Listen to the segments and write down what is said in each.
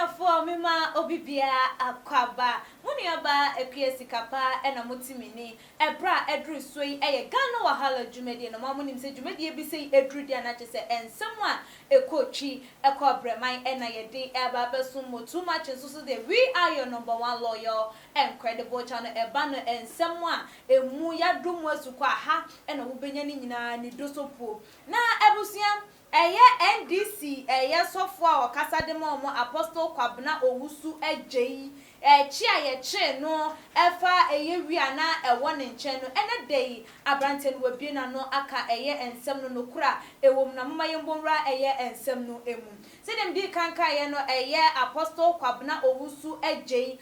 for Mima Obibia Aquaba, Muniaba, a Piesicapa, and a Mutimini, a bra, Edru Sway, a Gano Wahala Jumedi, and a Mamunim said Jumedi be say Edru Dianatese, and someone a coachy, a cobre, my and I day, a babasumo, too much, and so they we are your number one lawyer and credible channel, a banner, and someone a Muya Dumwasukwa ha, and a Ubenyanina, and Dosopo. Na Ebusiam. NDC software or casa de momo apostle kwabna Owusu Adjei chia ye che no efa wiana one nche no ene day abranten we na no aka ensem no kura ewom na mama yembonra ensem no emu se dem di kanka no apostle kwabna Owusu Adjei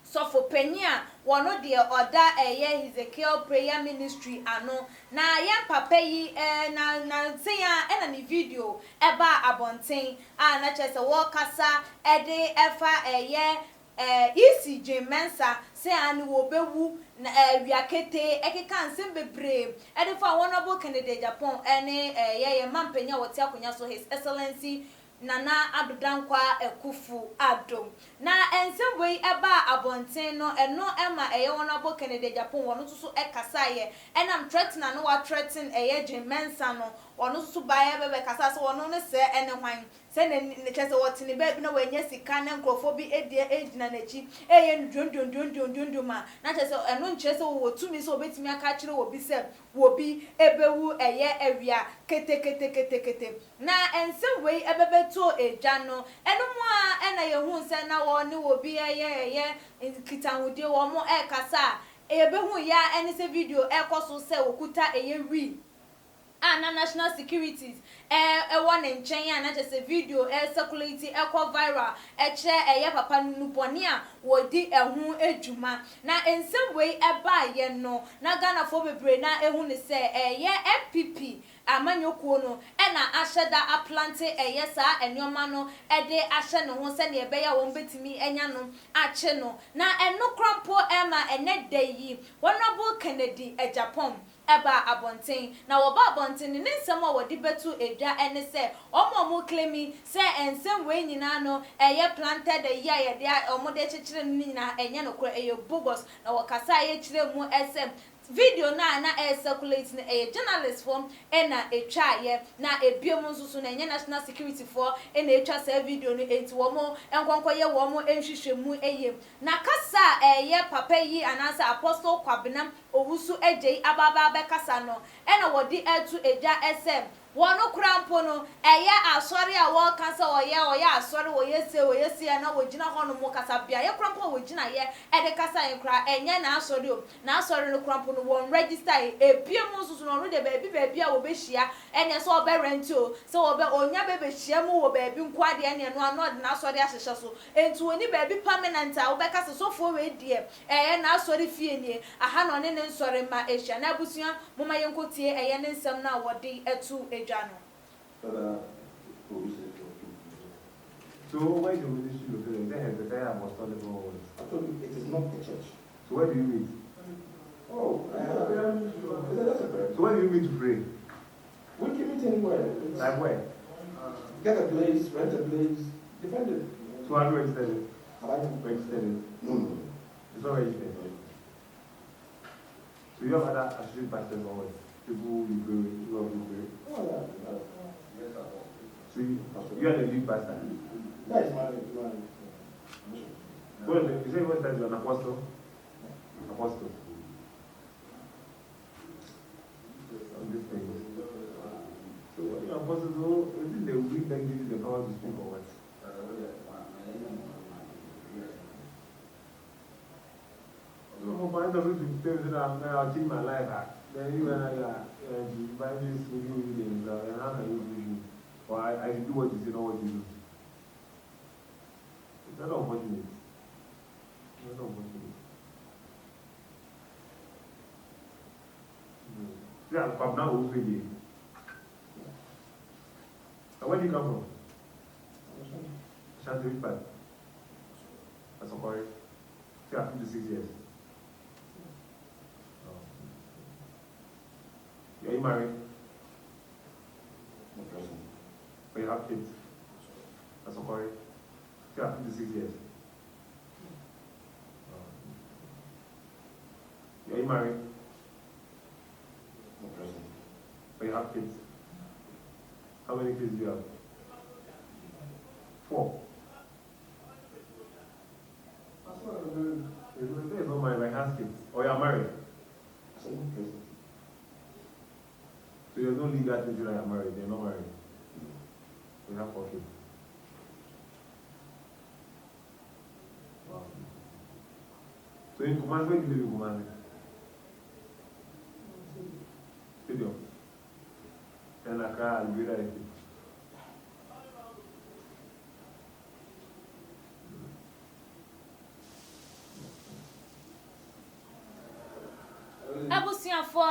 so for penya one of the other Ezekiel prayer ministry ano na yan papa yi na say ya na video eba abonten na chese wo kasa ede efa ECJ mensa say ani wo bewu na wiakete ekeka nsem bebre ede fa honorable candidate Japan ene mampenya wote akonya so his excellency Nana Adudankwa Ekufu Adom. Na ensem wey eba abonten no eno ema honorable candidate Japan wono so ekasaye enam threaten na no wa threaten Jemensa no wono so baye bebe kasa so wono ne se ene hwan se ne chese wotini be na wanya sika na nkrofo bi edina nachi ndondondondondondoma na chese eno nchese wo tumi so obetimi aka kire wo bi se wo bi ebewu ewia kete na ensem wey ebebe to eja no eno mo a ena ye hu se na wo ne wo bi kitanwode wo mo kasa ebehu ya ene se video ekoso se okuta wi na national securities one nchen ya na just video circulate viral che papa nuboni a wodi ehu ejuma na ensem wey eba ye no na Ghana for bebre na ehu ne se FPP amanyokuo no na ahyeda aplante saa enoma no de ahye ne ho se ne ebe ya won betimi enya no ache no na eno krampo ema ene dayi honorable Kennedy Japan eba abonten na wo ba abonten ne nsem a wodi betu edwa ene se omo claimi se ensem we nyina no planted ye de omo de chechire nyina enye no kro bogus na wo kasa ye chire mu SM video na circulate na journalist form na etwa ye na ebiem nsusu na enye national security for na etwa sa video no enti wo mo enkonkwo ye wo mo enhwehwemu na kasa papa yi anasa apostle kwabena Owusu Adjei ababa be kasa no na wodi etu eja SM wono krampo no asori a wo kansa oye asori oye se na wogina hono mo kasa bia ye krampo wogina ye de kasa ye kra enye na asori o na asori no krampo no won register ebiem nsusu no de baabi a wo be hia ene so obe rent o so obe onya be hia mu wo baabi nkwade ene no ano na asori ahyehye so entu oni baabi permanent a wo be kasa so fo we die na asori fie nie aha no ne nsori ma ehia na abusua moma ye nkotie ne nsem na wodi etu Jano. So why do we need to look at the entire apostolic? It is not the church. So where do you meet? Oh, so where do you meet to pray? We can meet anywhere. Like where? Get a place, rent a place, defend it. So how do you register it? Have I registered it? No. It's not registered. So you have other associate pastors or what? People you go with, Oh, yeah. So you are the lead pastor? That is my Well, you say what that you are an apostle? Apostle. This thing. So what you are apostle do? Within the week that gives you the power to speak or what? So for my daughter to tell me that I'll change my life. Then you and I buy this readings, and how can you do? Or I do what you say, not what you do. It's not unfortunate. It's not unfortunate. See, I've come now Owusu Adjei. And where do you come from? Shanti, which part? That's correct. See, I'm 56 years. Are you married? No person. Or you have kids? That's correct. Yeah, 56 years. Are you married? No present. But you have kids? How many kids do you have? 4. That's not good. There's no married, but has kids. Or you are married? I said no present. So there's no legal thing that you are married. You're not married. You have 4 kids. Wow. So in Kumasi, where do you live in Kumasi? Stadium. And Accra and Greater Eke. Abusiafo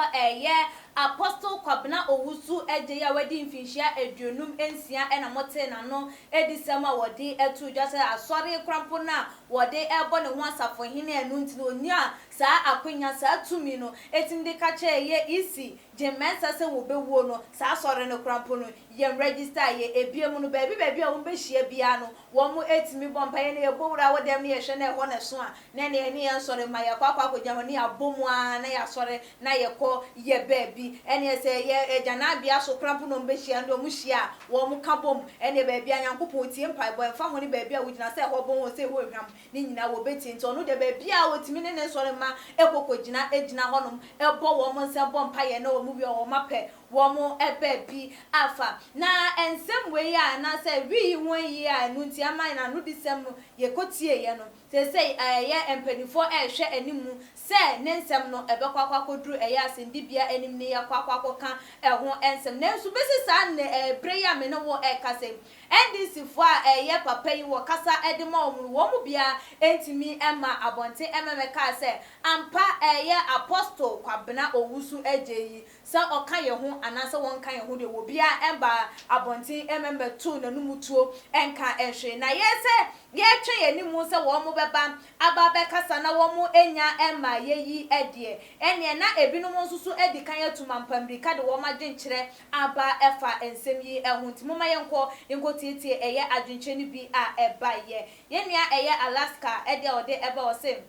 Apostle Kwabena Owusu Adjei ya wedi mfinhia aduonum ensia na mote na no edisema wode etu jase asori krampo na wode ebo ne ho asafo hene anu ntino onia saa akwenya saa tumi no etimde kache ye isi jemensa se wo bewuo no saa asori ne krampo no ye register ye ebiem no baabi a wo behia bia no wo mu etimi bompaye na ebowura wodem ne ye hwe na ho ne so a na ne ye nsori ma ye kwakwa kodjama ne abomu a na ya sori na ye ko ye baabi ene se ye ejana bia so krampo no mbehia ndo mu hia wo mu kabom ene baabi anyankopon tie mpai bo emfa ho ne baabi a wugina se ho bon wo se ho hwam ni nyina wo beti nto no de baabi a wotimi ne sori ma ekokogina ejina honom ebo wo mo nse bo mpaye na wo mu bi wo mape wo mo ebebi afa na ensem we ya na se wi won yi a nu nti aman na no disem ye kotie ye no say ye empanifo ehwe animu se ne nsem no ebekwa koduru asendibia anim ne yakwa ka eho ensem na nsu besi sa ne prayer me no wo ekase NDC fo a ye papa yi wo kasa edema omu wo mu bia entimi ema abonte ememeka se ampa ye Apostle Kwabena Owusu Adjei se oka ye ho anase won kan ye ho de wo bia eba abonte emembe tu na numutuo enka ehwe na ye se ye twe ye nimu se wo mu beba aba be kasa na wo mu enya ema ye yi edie ene na ebinum nsusu edi kan yatuma mpamrika de wo madwenkyere aba efa ensem yi eho ntimoma yenko tietie eye adwenkyere ni bi a eba ye nua eye Alaska ede ode eba o say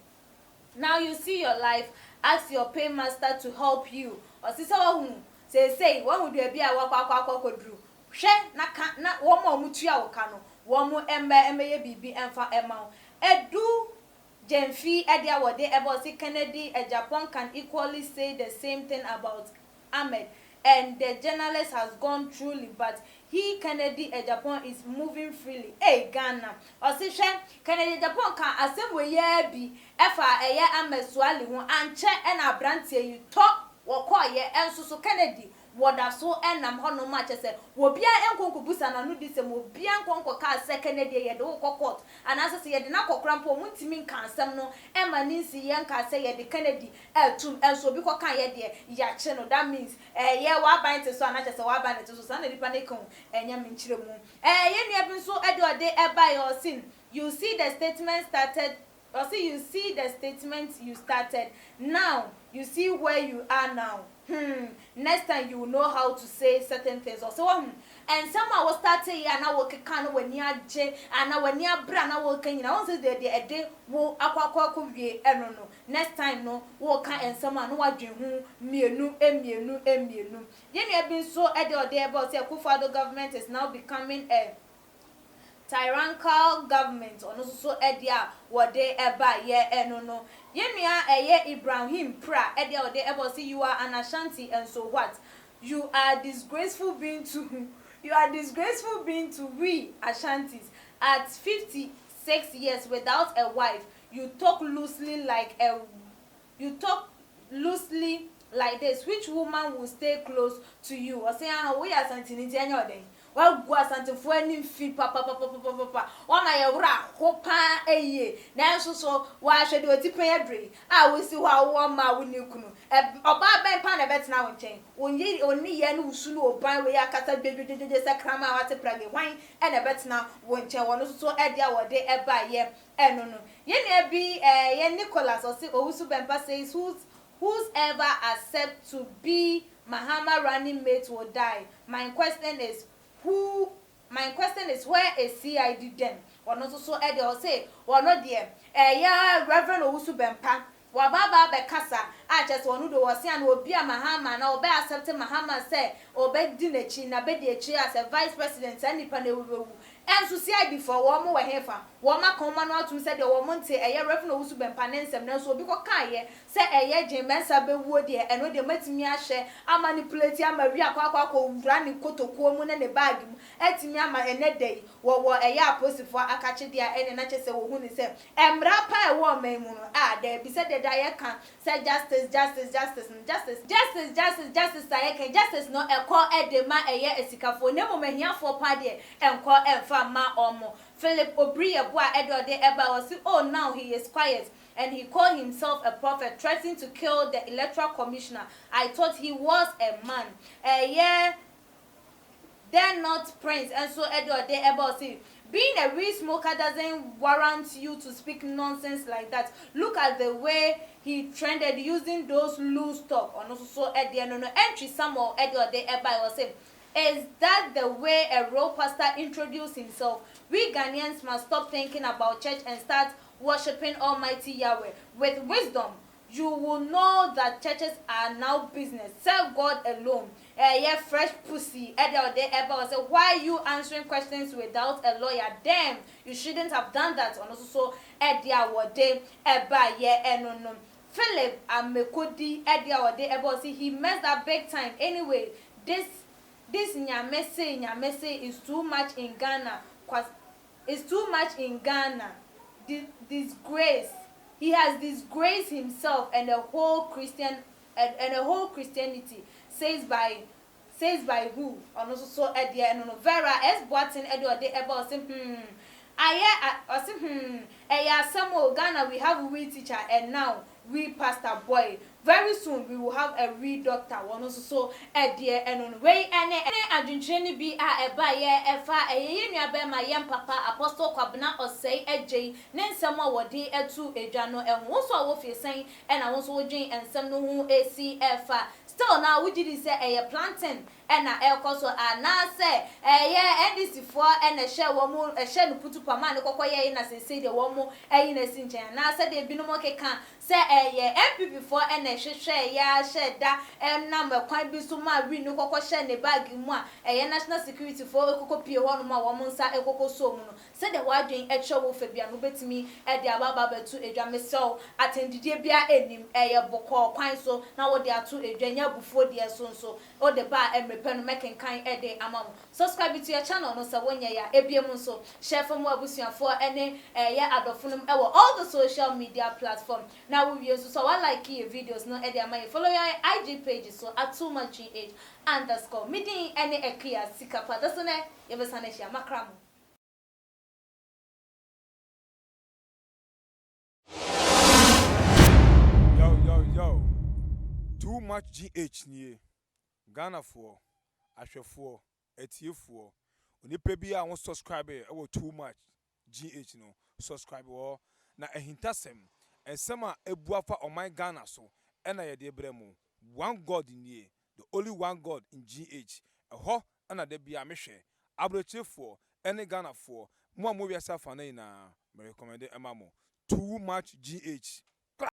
now you see your life, ask your paymaster to help you osisa wo hu say wo hu de bia wakwa kodru hwe na wo ma omutua wo ka no wo mu embe ye bibi emfa ema edu Jenfi Edia wode ebo si Kennedy Japan can equally say the same thing about Ahmed, and the journalist has gone truly, but Kennedy Japan is moving freely. Hey Ghana osishe Kennedy Japan can asem we ye bi efa eye Ahmed swali ho anche na brantie yi to wokoye ensusu Kennedy woda so enam hono ma chese wo bia enkonko busa na no disem wo bia enkonko ka se Kennedy ye de wo court anase se ye de na kokrampo muntimi nka asem no ema ninsi ye nka se ye de Kennedy etum enso bi ko kan ye de ya che no, that means ye wa ban te so anase se wa ban te so sa na dipa ne kon enya minchire mu ye nua bi so ede ode eba your sin. You see the statement started, or see you see the statement you started, now you see where you are now. Next time you will know how to say certain things or so and someone was starting here now work can when you J and now when you brand now working now say the day wo akwa wie no next time no wo kan and someone no wadwen hu mienu ye na been so e dey there about say Akufo-Addo government is now becoming a tyrannical government ono so edia wode eba ye no yenua eye Ibrahim pra edia wode eba say you are an Ashanti and so what you are disgraceful being to we Ashantis at 56 years without a wife. You talk loosely like this. Which woman will stay close to you? Or say we are Ashanti anya well go Ashanti fo ani fi papa ona ye wura hopa eye na so wa hwe de otipan adre a we si wa wo ma wo ni kunu oba ben pa na betina wo nchen oni ye no usu no oban we akata gbegbejeje sakrama wa te prage wan e na betina wo nchen wo no so e dia wo de eba ye no ye na bi ye Nicholas or say Owusu Bempa says whoever accept to be Mahama running mate will die. My question question is where is CID then? One also so Eddie or say, or not dear, yeah, Reverend Owusu Bempa. Wababa bekasa a just one do was and will be a Mahama na obey accepting Mahama say obey dinechi na be the chair as a vice president and the and so see I before one more hefa one ma command out to say the woman say a year revenue who been panense and so because kaye say a year Jimensa be wood here and when they met me a share I manipulate ya Maria Quaco running koto common and the bag at me a net day what a year posted for a catch there and not just a woman say and rapa a woman there beside the diet can say justice justice not a call at the man a year a sika for no moment here for party and call and ma omo Philip Obriya boy Edward de Eba was oh now he is quiet and he called himself a prophet threatening to kill the electoral commissioner. I thought he was a man. Yeah, they're not prince and so Edward de Eba was being a real smoker doesn't warrant you to speak nonsense like that. Look at the way he trended using those loose talk on also so at the end of the entry Samuel Edward de Eba was saying. Is that the way a real pastor introduced himself? We Ghanaians must stop thinking about church and start worshipping Almighty Yahweh. With wisdom, you will know that churches are now business. Serve God alone. Yeah, fresh pussy. Say, why are you answering questions without a lawyer? Damn, you shouldn't have done that. And also, no. Philip Amekodi he messed up big time. Anyway, this nyamese is too much in Ghana. It's too much in Ghana. Disgrace. He has disgraced himself and the whole Christianity. Says by who? And also so at the end of Vera S. Boatin Edward de Eba some Ghana we have a real teacher and now we pastor boy. Very soon we will have a real doctor. One also so at the end on way any adjuncheni be a baye efa a my young papa apostle kwabna or say Adjei nen sama wodi etu edwano and also wo fe saying and I also drink and some no who ACF still now we did say a plantain and a also na say NDC for and a share one a share no putu pa man kokoye na say the one more na sinchen na say de binomo keka say MPP for and a share ya share da number kwan bi so ma wi no kokko share ne bag mu a national security for kokko pie ho no ma wo monsa kokko so mu no say the wadwen e hwe wo fa bia no betimi e de ababa batu edwame so atendidie bia enim bokko kwan so na wo de atu edwanya bufo de so o de ba emrepe no meken kan e de amam subscribe to your channel no say wonya ya ebiem so share for mo abusuafo ene adofunum e wo all the social media platform now we use so I like your videos no e de amay follow your IG page so @2mach_. Meeting any clear sikapa that's one you be sanesha makram. Yo, too much GH nie Ghana for ahwefo etiefo onipa bi a won subscribe e wo too much GH no subscribe wo na ehintasem ensema ebuafa on my Ghana so ena ye de bremu one God nie the only one God in GH eho ana de bia mehwe abrechefo ene Ghana for mo amowiasa fa na ina me recommend emamo too much GH